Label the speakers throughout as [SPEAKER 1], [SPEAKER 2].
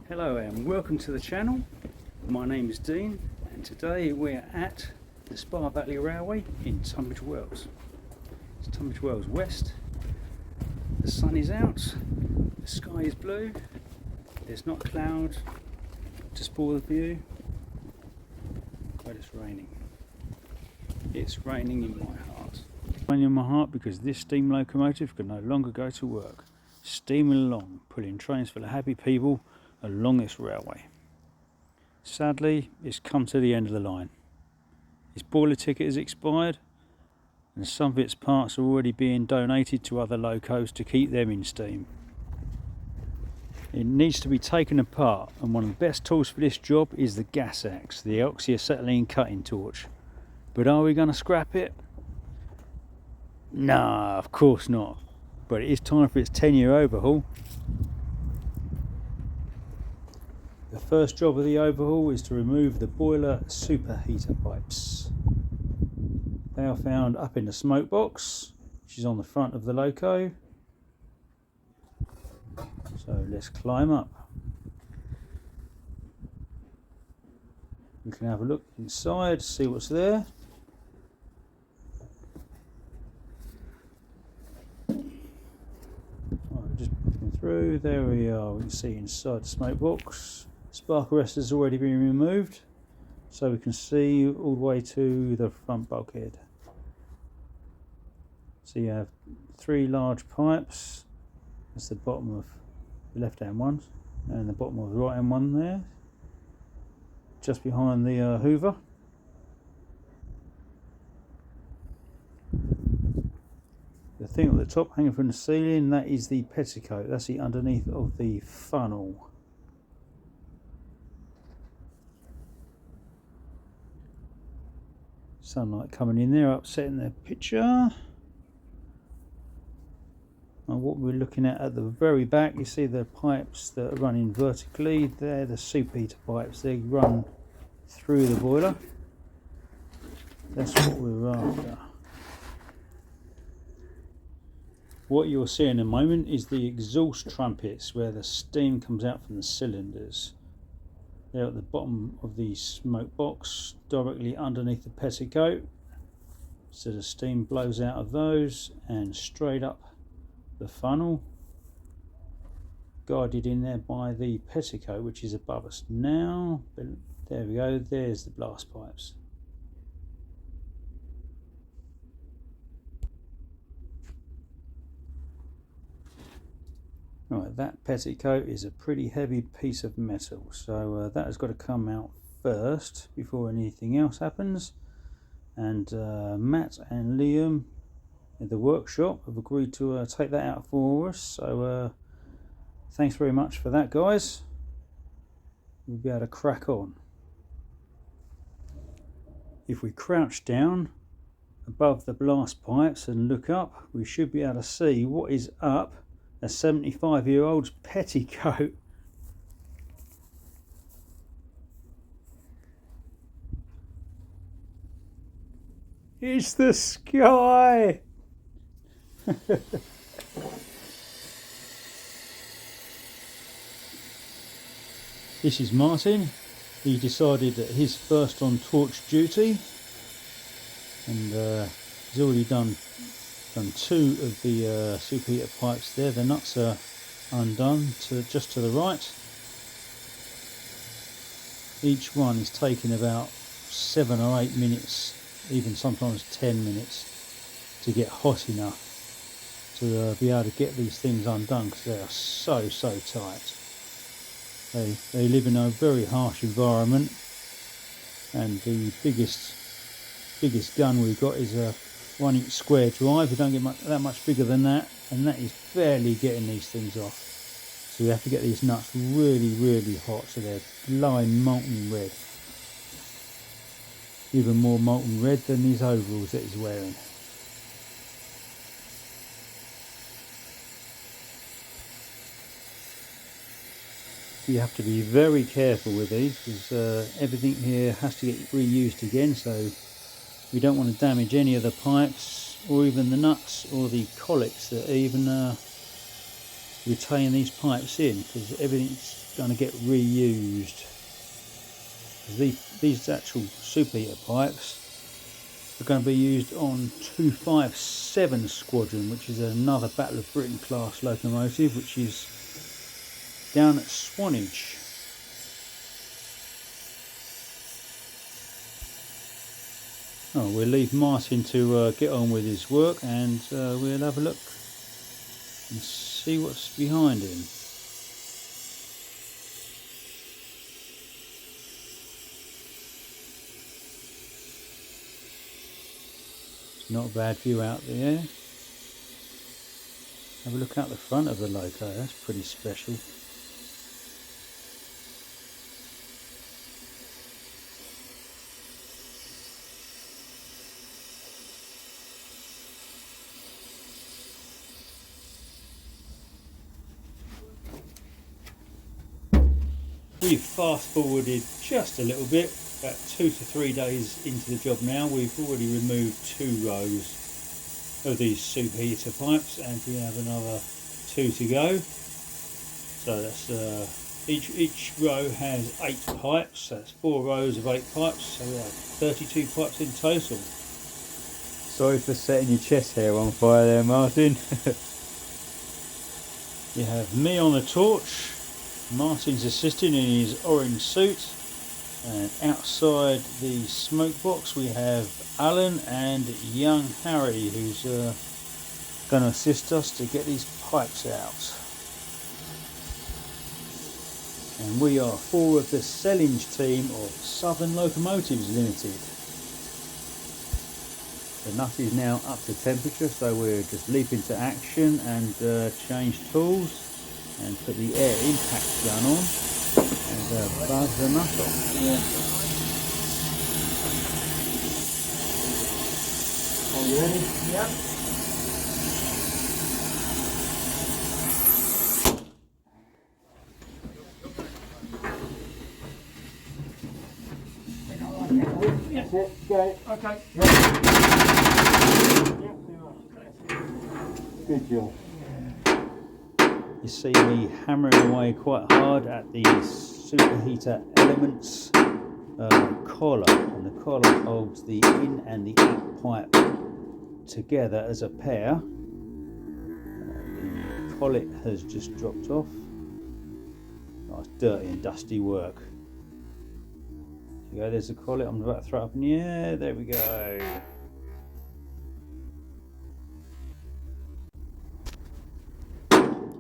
[SPEAKER 1] Hello and welcome to the channel. My name is Dean and today we're at the Spa Valley Railway in Tunbridge Wells. It's Tunbridge Wells West. The sun is out, the sky is blue, there's not a cloud to spoil the view, but it's raining. It's raining in my heart. Raining in my heart because this steam locomotive can no longer go to work. Steaming along, pulling trains full of happy people along this railway. Sadly, it's come to the end of the line. Its boiler ticket has expired and some of its parts are already being donated to other locos to keep them in steam. It needs to be taken apart, and one of the best tools for this job is the gas axe, the oxyacetylene cutting torch. But are we going to scrap it? Nah, of course not. But it is time for its 10-year overhaul. The first job of the overhaul is to remove the boiler superheater pipes. They are found up in the smoke box, which is on the front of the loco. So let's climb up. We can have a look inside, see what's there. Just looking through, there we are, we can see inside the smoke box. Spark arrestor has already been removed, so we can see all the way to the front bulkhead. So you have three large pipes. That's the bottom of the left hand one and the bottom of the right hand one there, just behind the hoover. The thing at the top hanging from the ceiling, that is the petticoat. That's the underneath of the funnel. Sunlight coming in there, upsetting the picture. And what we're looking at the very back, you see the pipes that are running vertically. They're the superheater pipes. They run through the boiler. That's what we're after. What you'll see in a moment is the exhaust trumpets where the steam comes out from the cylinders. They're at the bottom of the smoke box, directly underneath the petticoat. So the steam blows out of those and straight up the funnel, guided in there by the petticoat, which is above us now. There we go, there's the blast pipes. Right, that petticoat is a pretty heavy piece of metal, so that has got to come out first before anything else happens. And Matt and Liam at the workshop have agreed to take that out for us, so thanks very much for that, guys. We'll be able to crack on. If we crouch down above the blast pipes and look up, we should be able to see what is up a 75-year-old's petticoat. It's the sky! This is Martin. He decided that he's first on torch duty, and he's already done two of the superheater pipes there. The nuts are undone just to the right. Each one is taking about 7 or 8 minutes, even sometimes 10 minutes, to get hot enough to be able to get these things undone, because they are so tight. They live in a very harsh environment, and the biggest gun we've got is a 1-inch square drive. We don't get that much bigger than that, and that is barely getting these things off. So we have to get these nuts really hot, so they're glowing molten red. Even more molten red than these overalls that he's wearing. You have to be very careful with these, because everything here has to get reused again, so we don't want to damage any of the pipes or even the nuts or the colics that even retain these pipes in, because everything's going to get reused. These actual superheater pipes are going to be used on 257 Squadron, which is another Battle of Britain class locomotive, which is down at Swanage. Oh, we'll leave Martin to get on with his work, and we'll have a look and see what's behind him. It's not a bad view out there. Have a look out the front of the Loco, that's pretty special. We've fast forwarded just a little bit, about 2 to 3 days into the job now. We've already removed 2 rows of these superheater pipes, and we have another 2 to go. So that's each row has 8 pipes, so that's 4 rows of 8 pipes, so we have 32 pipes in total. Sorry for setting your chest hair on fire there, Martin. You have me on the torch, Martin's assisting in his orange suit, and outside the smoke box we have Alan and young Harry, who's going to assist us to get these pipes out. And we are 4 of the Sellage team of Southern Locomotives Limited. The nut is now up to temperature, so we'll just leap into action and change tools and put the air impact gun on and buzz the nut off.
[SPEAKER 2] Are you ready? Yeah. That's it, go. Okay. Yeah. Good job.
[SPEAKER 1] You see me hammering away quite hard at the superheater elements collar, and the collar holds the in and the out pipe together as a pair. The collet has just dropped off. Nice dirty and dusty work. There you go, there's the collet. I'm about to throw it up in the air. There we go.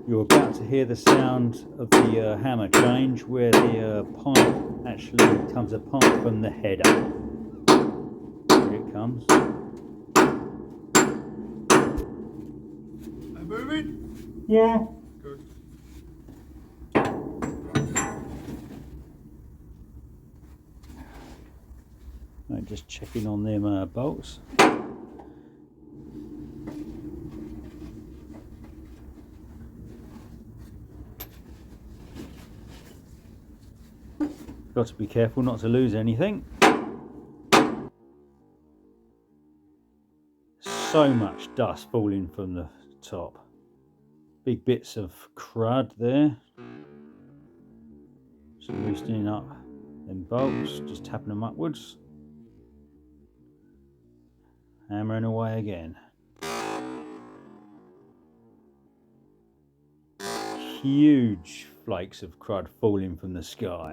[SPEAKER 1] You're about to hear the sound of the hammer change, where the pipe actually comes apart from the header. Here it comes.
[SPEAKER 2] Am I moving? Yeah. Good.
[SPEAKER 1] Right, just checking on them bolts. Got to be careful not to lose anything. So much dust falling from the top. Big bits of crud there. Just loosening up them bolts, just tapping them upwards. Hammering away again. Huge flakes of crud falling from the sky.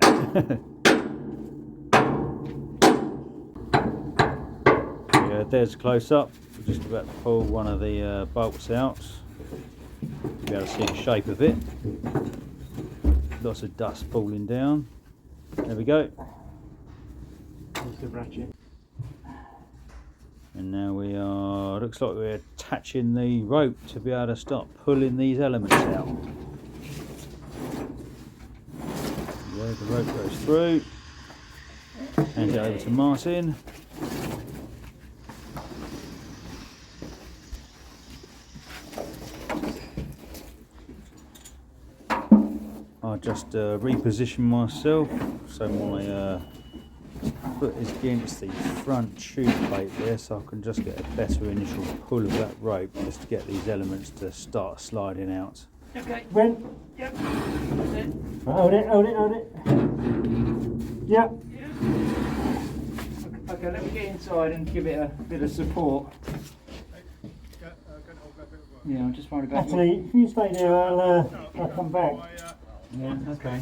[SPEAKER 1] Yeah, there's a close up. We're just about to pull one of the bolts out. You'll be able to see the shape of it. Lots of dust falling down. There we go.
[SPEAKER 2] There's the ratchet.
[SPEAKER 1] And now we are, looks like we're attaching the rope to be able to start pulling these elements out. There, the rope goes through. Hand it over to Martin. I'll just reposition myself so my foot is against the front tube plate there, so I can just get a better initial pull of that rope just to get these elements to start sliding out. Okay.
[SPEAKER 2] When?
[SPEAKER 1] Yep. That's it.
[SPEAKER 2] Hold it, hold it, hold it. Yep.
[SPEAKER 1] Okay, let me get inside and give it a bit of support. Yeah, I'm just worried about
[SPEAKER 2] Actually, if you stay there, I'll come back.
[SPEAKER 1] Yeah, okay.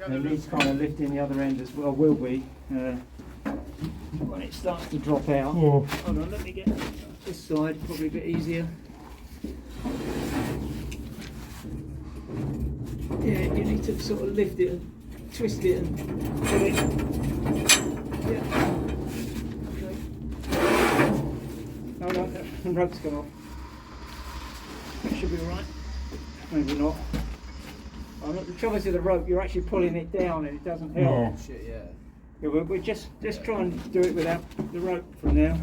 [SPEAKER 1] At least kind of lifting the other end as well, will be when it starts to drop out.
[SPEAKER 2] Yeah.
[SPEAKER 1] Hold on, let me get this side, probably a bit easier. Yeah, you need to sort of lift it and twist it and pull it. Yeah. Okay. Hold on, the rope's gone off. That should be alright. Maybe not. Oh, look, the trouble is with the rope, you're actually pulling it down and it doesn't help.
[SPEAKER 2] Yeah.
[SPEAKER 3] Shit, yeah.
[SPEAKER 1] Yeah, we'll just try and do it without the rope for now.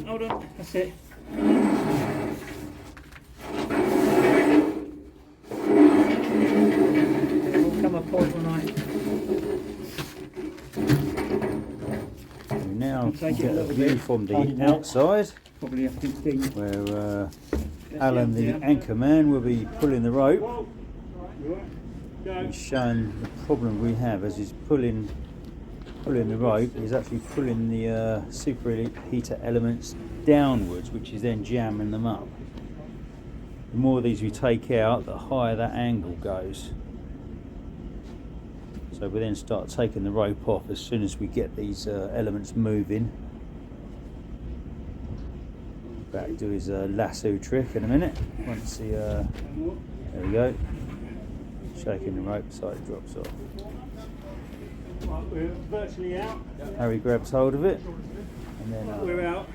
[SPEAKER 1] Hold on, that's it. There will come a point when
[SPEAKER 4] We now
[SPEAKER 1] Take it
[SPEAKER 4] get
[SPEAKER 1] a
[SPEAKER 4] a
[SPEAKER 1] little
[SPEAKER 4] view
[SPEAKER 1] bit.
[SPEAKER 4] from the
[SPEAKER 2] Hold it
[SPEAKER 4] outside
[SPEAKER 1] probably have to think.
[SPEAKER 4] where Alan, the anchor man, will be pulling the rope. He's showing the problem we have as he's pulling the rope. He's actually pulling the superheater elements downwards, which is then jamming them up. The more of these we take out, the higher that angle goes. So we then start taking the rope off as soon as we get these elements moving. Back to his lasso trick in a minute. Once the there we go, shaking the rope so it drops off.
[SPEAKER 2] Right, we're virtually out.
[SPEAKER 4] Harry grabs hold of it, and then
[SPEAKER 2] We're out.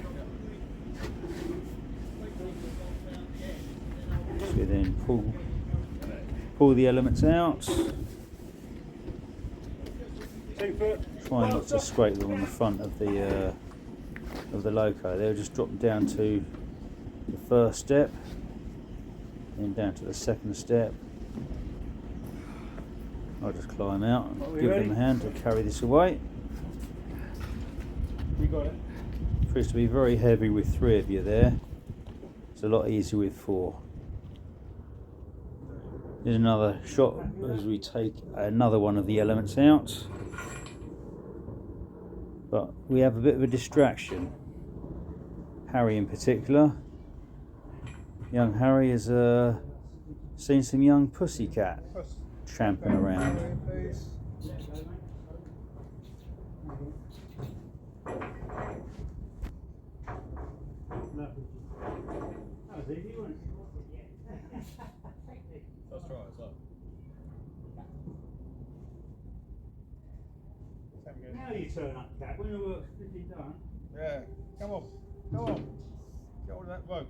[SPEAKER 4] we then pull the elements out.
[SPEAKER 2] 2 foot.
[SPEAKER 4] Try not to scrape them on the front of the Loco. They'll just drop down to the first step, then down to the second step. I'll just climb out and give them a hand to carry this away.
[SPEAKER 2] You got it.
[SPEAKER 4] Proves to be very heavy with 3 of you there. It's a lot easier with 4. Here's another shot as we take another one of the elements out. But we have a bit of a distraction. Harry in particular. Young Harry has seen some young pussycat tramping around.
[SPEAKER 3] Let's try it, so.
[SPEAKER 2] Now you turn up, Cat. When the work's pretty done.
[SPEAKER 3] Yeah, come on, come on. Get hold of that rope.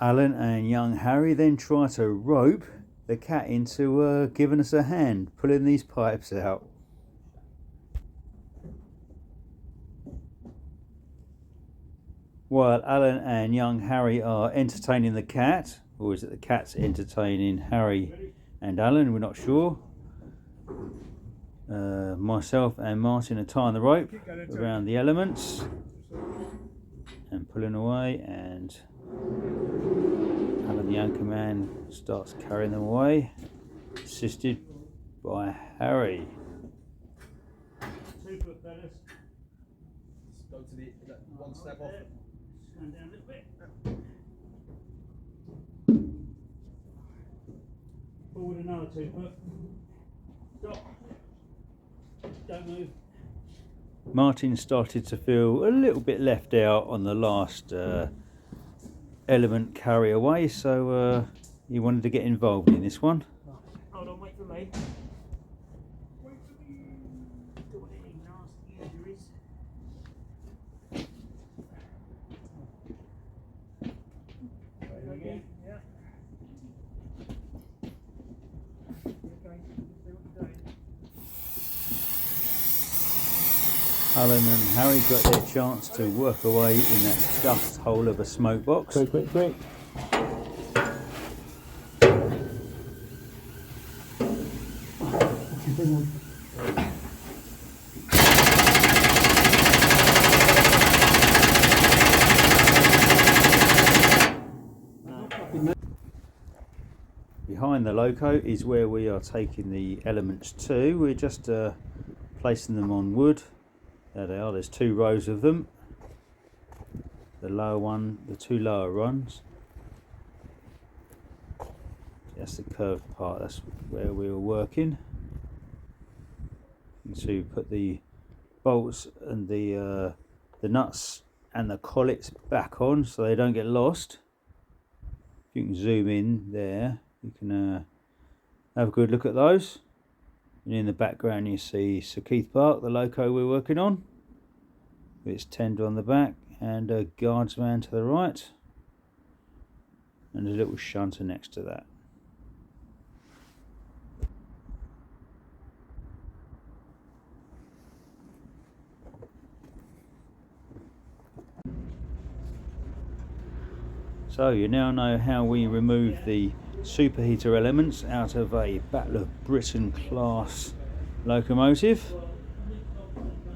[SPEAKER 4] Alan and young Harry then try to rope the cat into giving us a hand, pulling these pipes out. While Alan and young Harry are entertaining the cat, or is it the cat's entertaining Harry and Alan, we're not sure. Myself and Martin are tying the rope around the elements and pulling away, and Alan the anchor man starts carrying them away, assisted by Harry.
[SPEAKER 2] 2 foot, fellas.
[SPEAKER 3] Just go to the one step off.
[SPEAKER 2] Stand down a little bit. Forward another 2 foot. Stop. Don't move.
[SPEAKER 4] Martin started to feel a little bit left out on the last element carry away, so he wanted to get involved in this one.
[SPEAKER 1] Hold on, wait for me. Wait for me. Don't want any nasty injuries.
[SPEAKER 2] Again.
[SPEAKER 1] Yeah.
[SPEAKER 4] Alan and Harry got their chance to work away in that dust hole of a smoke box.
[SPEAKER 2] Quick, quick, quick.
[SPEAKER 4] Behind the Loco is where we are taking the elements to. We're just placing them on wood. There they are, there's 2 rows of them. The lower one, the 2 lower ones. That's the curved part, that's where we were working. And to put the bolts and the nuts and the collets back on so they don't get lost. If you can zoom in there, you can have a good look at those. And in the background you see Sir Keith Park, the Loco we're working on, with its tender on the back and a guardsman to the right, and a little shunter next to that. So you now know how we remove the superheater elements out of a Battle of Britain class locomotive.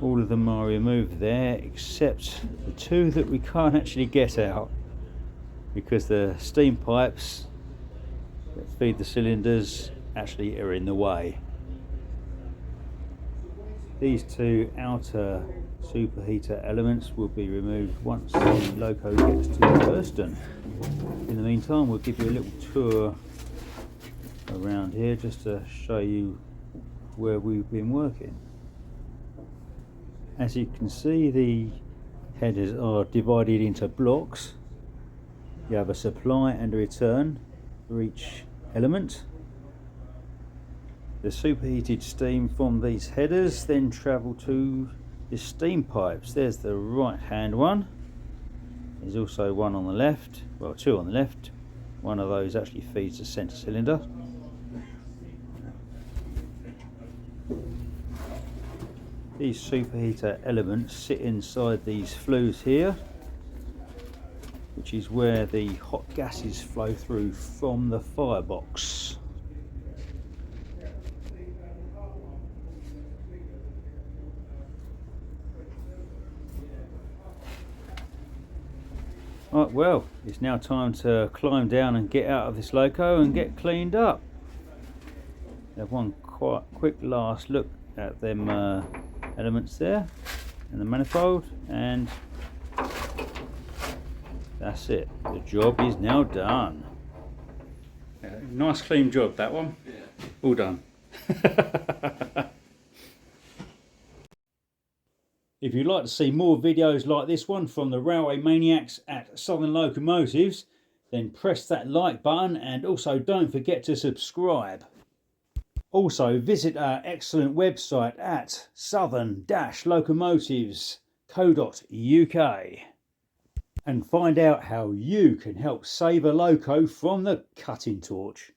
[SPEAKER 4] All of them are removed there except the 2 that we can't actually get out because the steam pipes that feed the cylinders actually are in the way. These 2 outer superheater elements will be removed once the Loco gets to Thurston. In the meantime, we'll give you a little tour around here just to show you where we've been working. As you can see, the headers are divided into blocks. You have a supply and a return for each element. The superheated steam from these headers then travel to the steam pipes. There's the right hand one. There's also one on the left, well 2 on the left. One of those actually feeds the centre cylinder. These superheater elements sit inside these flues here, which is where the hot gases flow through from the firebox. Right, well, it's now time to climb down and get out of this Loco and get cleaned up. Have one quite quick last look at them elements there and the manifold, and that's it. The job is now done.
[SPEAKER 1] Nice clean job, that one. Yeah. All done. If you'd like to see more videos like this one from the Railway Maniacs at Southern Locomotives, then press that like button and also don't forget to subscribe. Also visit our excellent website at southern-locomotives.co.uk and find out how you can help save a Loco from the cutting torch.